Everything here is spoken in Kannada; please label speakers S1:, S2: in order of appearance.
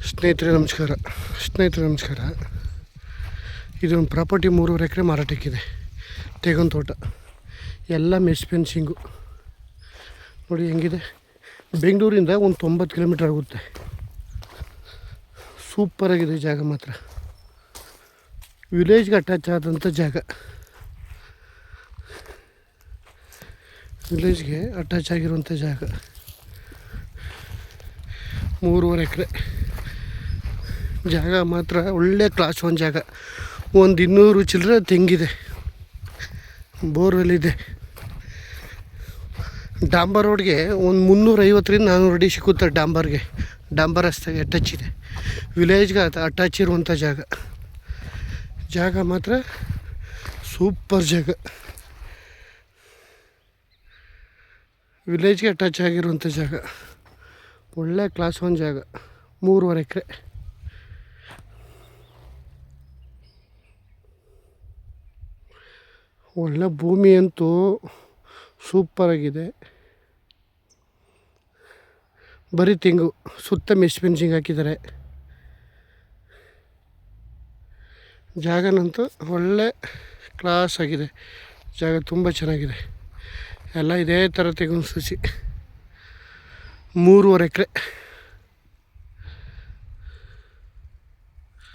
S1: ಸ್ನೇಹಿತರೆ ನಮಸ್ಕಾರ. ಇದೊಂದು ಪ್ರಾಪರ್ಟಿ 3.5 ಎಕರೆ ಮಾರಾಟಕ್ಕಿದೆ. ತೆಂಗಿನ ತೋಟ ಎಲ್ಲ ಮೆಶ್ ಫೆನ್ಸಿಂಗು ನೋಡಿ ಹೆಂಗಿದೆ. ಬೆಂಗಳೂರಿಂದ ಒಂದು 90 ಕಿಲೋಮೀಟರ್ ಆಗುತ್ತೆ. ಸೂಪರಾಗಿದೆ ಜಾಗ ಮಾತ್ರ. ವಿಲೇಜ್ಗೆ ಅಟ್ಯಾಚ್ ಆದಂಥ ಜಾಗ. ವಿಲೇಜ್ಗೆ ಅಟ್ಯಾಚ್ ಆಗಿರುವಂಥ ಜಾಗ. 3.5 ಎಕರೆ ಜಾಗ ಮಾತ್ರ ಒಳ್ಳೆ ಕ್ಲಾಸ್ 1 ಜಾಗ. ಒಂದು 200 ಚಿಲ್ಲರೆ ತೆಂಗಿದೆ. ಬೋರ್ವೆಲ್ ಇದೆ. ಡಾಂಬರ್ ರೋಡ್ಗೆ ಒಂದು 350ರಿಂದ 400 ಅಡಿ ಸಿಕ್ಕುತ್ತೆ. ಡಾಂಬರ್ ರಸ್ತೆಗೆ ಅಟ್ಯಾಚ್ ಇದೆ. ವಿಲೇಜ್ಗೆ ಅಟ್ಯಾಚ್ ಇರುವಂಥ ಜಾಗ ಮಾತ್ರ ಸೂಪರ್ ಜಾಗ. ವಿಲೇಜ್ಗೆ ಅಟ್ಯಾಚ್ ಆಗಿರುವಂಥ ಜಾಗ. ಒಳ್ಳೆ ಕ್ಲಾಸ್ 1 ಜಾಗ. 3.5 ಎಕರೆ. ಒಳ್ಳೆ ಭೂಮಿ ಅಂತೂ ಸೂಪರಾಗಿದೆ. ಬರೀ ತೆಂಗು, ಸುತ್ತ ಮೆಶ್ ಫೆನ್ಸಿಂಗ್ ಹಾಕಿದ್ದಾರೆ. ಜಾಗನಂತೂ ಒಳ್ಳೆ ಕ್ಲಾಸ್ ಆಗಿದೆ. ಜಾಗ ತುಂಬ ಚೆನ್ನಾಗಿದೆ. ಎಲ್ಲ ಇದೇ ಥರ ತೆಂಗಿನ ಸಸಿ. 3.5 ಎಕರೆ.